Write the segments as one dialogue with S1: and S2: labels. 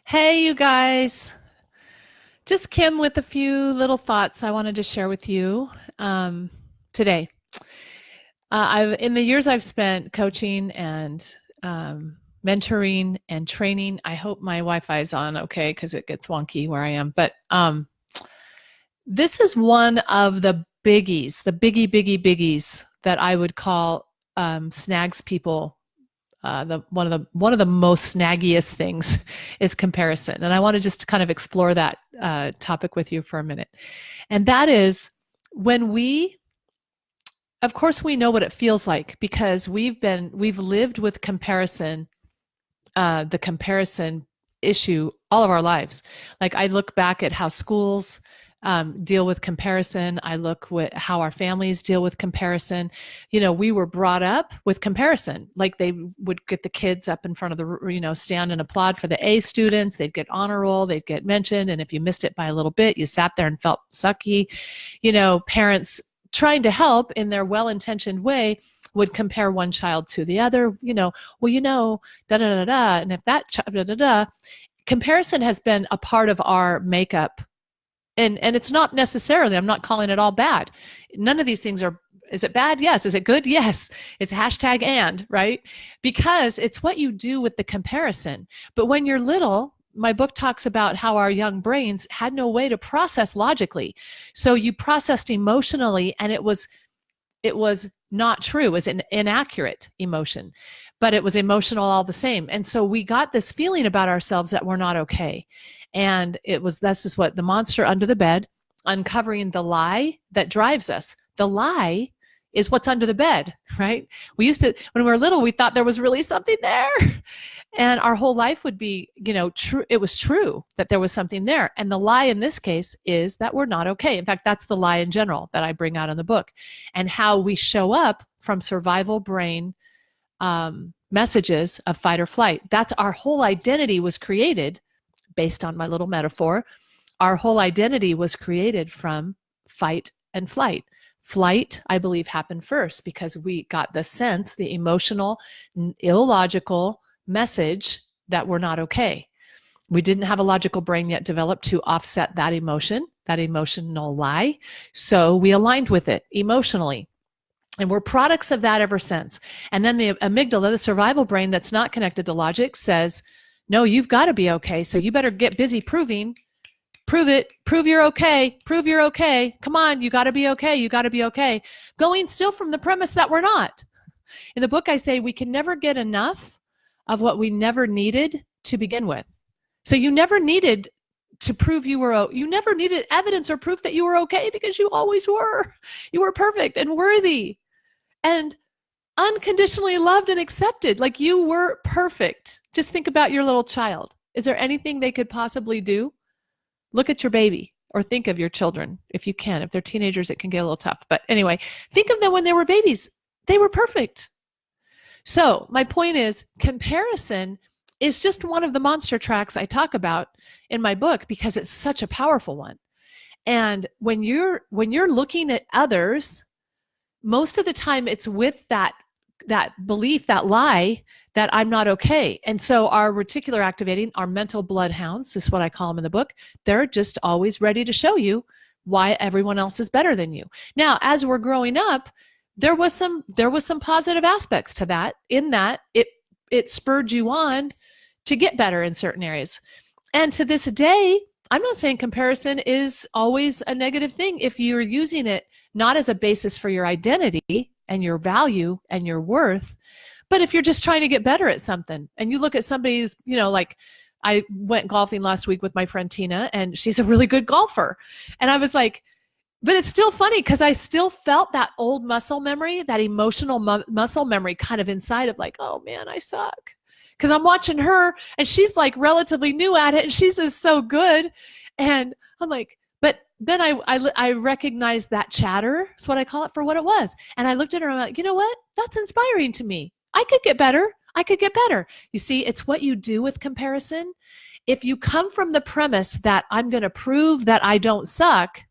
S1: Hey, you guys. Just Kim with a few little thoughts I wanted to share with you today. In the years I've spent coaching and mentoring and training. I hope my Wi-Fi is on okay because it gets wonky where I am. But this is one of the biggies, the biggies that I would call snags people. One of the most snaggiest things is comparison, and I want to just kind of explore that topic with you for a minute. And that is when we, of course, we know what it feels like because we've lived with comparison, the comparison issue all of our lives. Like I look back at how schools deal with comparison. I look at how our families deal with comparison. You know, we were brought up with comparison. Like they would get the kids up in front of the, stand and applaud for the A students. They'd get honor roll. They'd get mentioned. And if you missed it by a little bit, you sat there and felt sucky. Parents trying to help in their well-intentioned way would compare one child to the other, da da da da. And if that, da da da, comparison has been a part of our makeup. And it's not necessarily, I'm not calling it all bad. None of these things are, is it bad? Yes. Is it good? Yes. It's hashtag and, right? Because it's what you do with the comparison. But when you're little, my book talks about how our young brains had no way to process logically. So you processed emotionally, and it was not true. It was an inaccurate emotion, but it was emotional all the same. And so we got this feeling about ourselves that we're not okay. And this is what the monster under the bed, uncovering the lie that drives us. The lie is what's under the bed, right? When we were little, we thought there was really something there. And our whole life would be, true. It was true that there was something there. And the lie in this case is that we're not okay. In fact, that's the lie in general that I bring out in the book, and how we show up from survival brain messages of fight or flight. That's our whole identity was created based on my little metaphor. Our whole identity was created from fight and flight. Flight, I believe, happened first because we got the sense, the emotional, illogical message that we're not okay. We didn't have a logical brain yet developed to offset that emotion, that emotional lie. So we aligned with it emotionally. And we're products of that ever since. And then the amygdala, the survival brain that's not connected to logic, says, no, you've got to be okay. So you better get busy prove it, prove you're okay, Come on, you got to be okay. You got to be okay. Going still from the premise that we're not. In the book, I say we can never get enough of what we never needed to begin with. So you never needed to prove you never needed evidence or proof that you were okay because you always were. You were perfect and worthy and unconditionally loved and accepted. Like you were perfect. Just think about your little child. Is there anything they could possibly do? Look at your baby, or think of your children if you can. If they're teenagers, it can get a little tough. But anyway, think of them when they were babies. They were perfect. So my point is, comparison is just one of the monster tracks I talk about in my book because it's such a powerful one. And when you're looking at others, most of the time it's with that belief, that lie that I'm not okay. And so our reticular activating, our mental bloodhounds, is what I call them in the book, they're just always ready to show you why everyone else is better than you. Now, as we're growing up, there was some positive aspects to that, in that it spurred you on to get better in certain areas. And to this day, I'm not saying comparison is always a negative thing if you're using it not as a basis for your identity and your value and your worth, but if you're just trying to get better at something and you look at somebody's, like I went golfing last week with my friend Tina, and she's a really good golfer. And I was like, but it's still funny because I still felt that old muscle memory, that emotional muscle memory kind of inside of like, oh man, I suck. Because I'm watching her and she's like relatively new at it and she's just so good. And I'm like, but then I recognized that chatter, is what I call it, for what it was. And I looked at her and I'm like, you know what? That's inspiring to me. I could get better. I could get better. You see, it's what you do with comparison. If you come from the premise that I'm going to prove that I don't suck,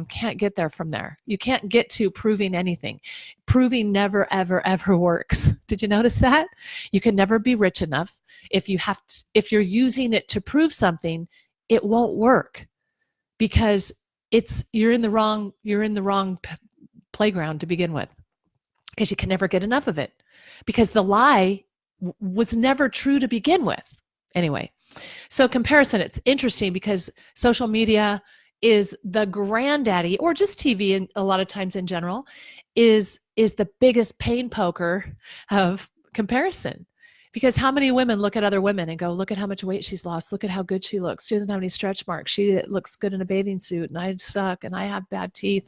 S1: can't get there from there. You can't get to proving anything. Proving never, ever, ever works. Did you notice that? You can never be rich enough. if you're using it to prove something, it won't work, because you're in the wrong playground to begin with, because you can never get enough of it, because the lie was never true to begin with. Anyway, so comparison, it's interesting because social media is the granddaddy, or just TV, and a lot of times in general, is the biggest pain poker of comparison. Because how many women look at other women and go, look at how much weight she's lost. Look at how good she looks. She doesn't have any stretch marks. She looks good in a bathing suit, and I suck, and I have bad teeth,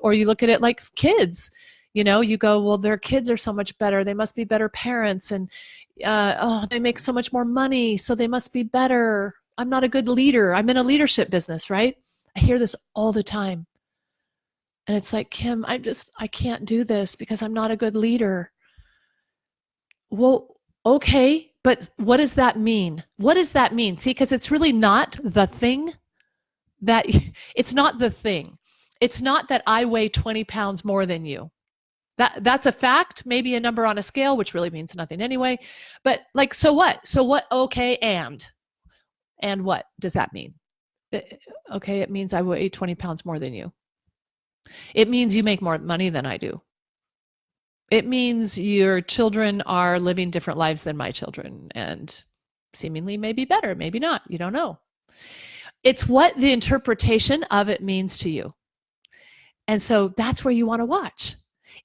S1: or you look at it like kids. You go, well, their kids are so much better. They must be better parents. And, they make so much more money, so they must be better. I'm not a good leader. I'm in a leadership business, right? I hear this all the time. And it's like, Kim, I can't do this because I'm not a good leader. Well, okay, but what does that mean? What does that mean? See, because it's really not the thing it's not the thing. It's not that I weigh 20 pounds more than you. That's a fact, maybe a number on a scale, which really means nothing anyway. But like, so what? So what? Okay, and what does that mean? Okay, it means I weigh 20 pounds more than you. It means you make more money than I do. It means your children are living different lives than my children, and seemingly maybe better, maybe not. You don't know. It's what the interpretation of it means to you. And so that's where you want to watch.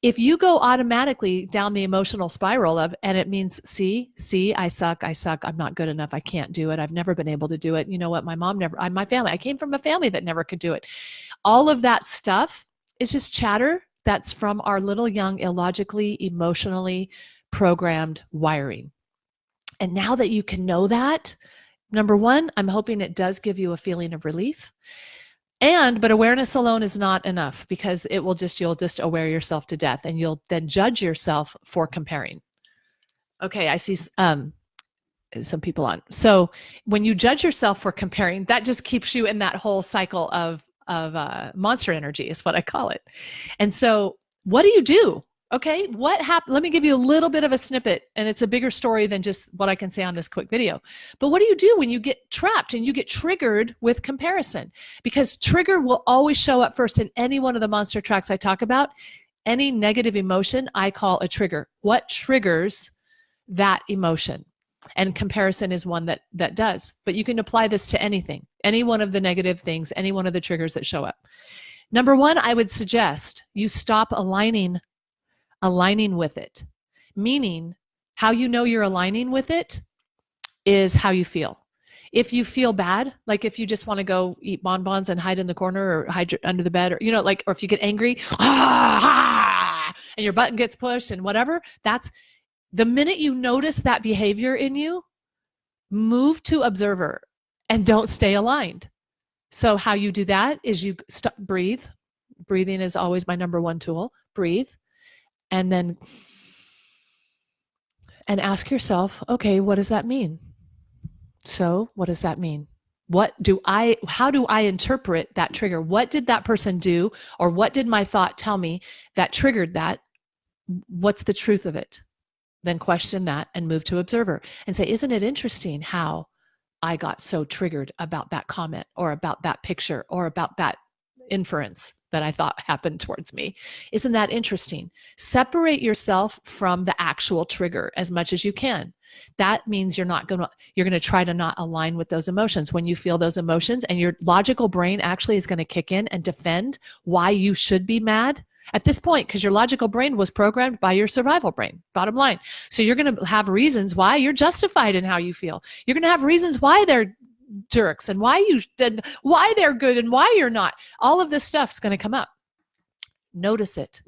S1: If you go automatically down the emotional spiral and it means, see, I suck, I'm not good enough, I can't do it, I've never been able to do it. You know what? I came from a family that never could do it. All of that stuff is just chatter that's from our little young, illogically, emotionally programmed wiring. And now that you can know that, number one, I'm hoping it does give you a feeling of relief. But awareness alone is not enough, because you'll just aware yourself to death, and you'll then judge yourself for comparing. Okay, I see some people on. So when you judge yourself for comparing, that just keeps you in that whole cycle of monster energy, is what I call it. And so what do you do? Okay, what happened? Let me give you a little bit of a snippet, and it's a bigger story than just what I can say on this quick video. But what do you do when you get trapped and you get triggered with comparison? Because trigger will always show up first in any one of the monster tracks I talk about. Any negative emotion I call a trigger. What triggers that emotion? And comparison is one that does. But you can apply this to anything, any one of the negative things, any one of the triggers that show up. Number one, I would suggest you stop aligning with it. Meaning, how you know you're aligning with it is how you feel. If you feel bad, like if you just want to go eat bonbons and hide in the corner, or hide under the bed, or or if you get angry, and your button gets pushed and whatever, that's the minute you notice that behavior in you, move to observer and don't stay aligned. So how you do that is you breathe. Breathing is always my number one tool. Breathe. And then ask yourself, okay, what does that mean? So what does that mean? How do I interpret that trigger? What did that person do, or what did my thought tell me that triggered that? What's the truth of it? Then question that and move to observer and say, isn't it interesting how I got so triggered about that comment, or about that picture, or about that inference that I thought happened towards me? Isn't that interesting? Separate yourself from the actual trigger as much as you can. That means you're going to try to not align with those emotions. When you feel those emotions, and your logical brain actually is going to kick in and defend why you should be mad at this point, because your logical brain was programmed by your survival brain, bottom line. So you're going to have reasons why you're justified in how you feel. You're going to have reasons why they're jerks, and why they're good and why you're not. All of this stuff's going to come up. Notice it.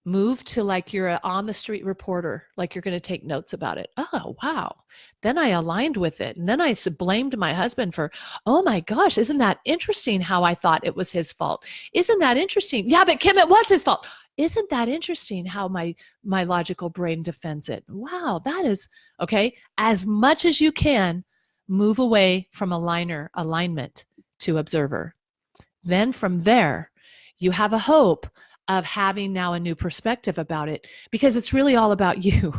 S1: Move to like you're an on the street reporter, like you're going to take notes about it. Oh, wow. Then I aligned with it. And then I blamed my husband for, oh my gosh, isn't that interesting how I thought it was his fault? Isn't that interesting? Yeah, but Kim, it was his fault. Isn't that interesting how my logical brain defends it? Wow, that is, okay. As much as you can, move away from alignment to observer. Then from there, you have a hope of having now a new perspective about it, because it's really all about you.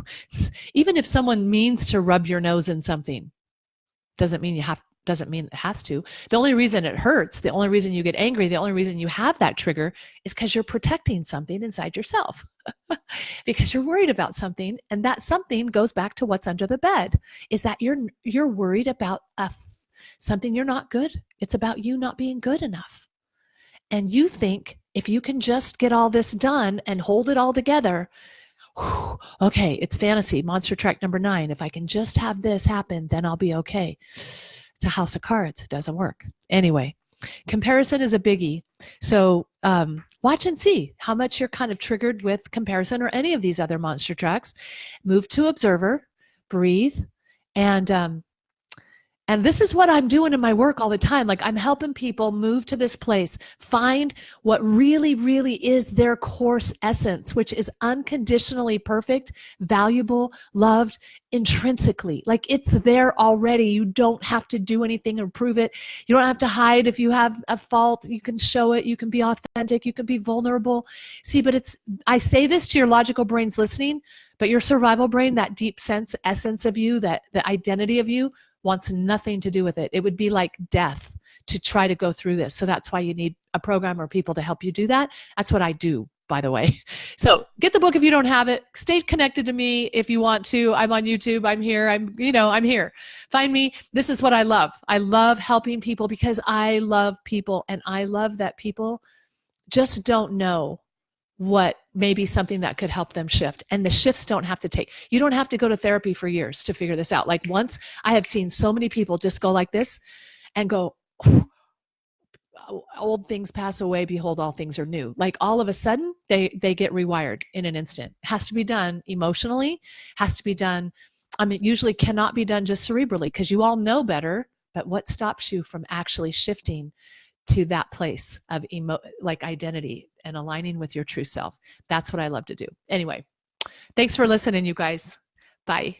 S1: Even if someone means to rub your nose in something, doesn't mean it has to. The only reason it hurts, the only reason you get angry, the only reason you have that trigger is because you're protecting something inside yourself. Because you're worried about something, and that something goes back to what's under the bed, is that you're worried about something you're not good. It's about you not being good enough. And you think if you can just get all this done and hold it all together, okay, it's fantasy, monster track number 9. If I can just have this happen, then I'll be okay. It's a house of cards. It doesn't work. Anyway, comparison is a biggie. So watch and see how much you're kind of triggered with comparison or any of these other monster tracks. Move to observer, breathe, and this is what I'm doing in my work all the time. Like, I'm helping people move to this place, find what really, really is their course essence, which is unconditionally perfect, valuable, loved intrinsically. Like, it's there already. You don't have to do anything or prove it. You don't have to hide if you have a fault. You can show it. You can be authentic. You can be vulnerable. See, but I say this to your logical brains listening, but your survival brain, that deep sense, essence of you, that the identity of you, wants nothing to do with it. It would be like death to try to go through this. So that's why you need a program or people to help you do that. That's what I do, by the way. So get the book if you don't have it. Stay connected to me if you want to. I'm on YouTube. I'm here. I'm here. Find me. This is what I love. I love helping people because I love people, and I love that people just don't know what may be something that could help them shift. And the shifts don't have to you don't have to go to therapy for years to figure this out. Like, once I have seen so many people just go like this and go, old things pass away, behold, all things are new. Like, all of a sudden they get rewired in an instant. It has to be done emotionally, has to be done. It usually cannot be done just cerebrally, because you all know better, but what stops you from actually shifting to that place of identity and aligning with your true self? That's what I love to do. Anyway, thanks for listening, you guys. Bye.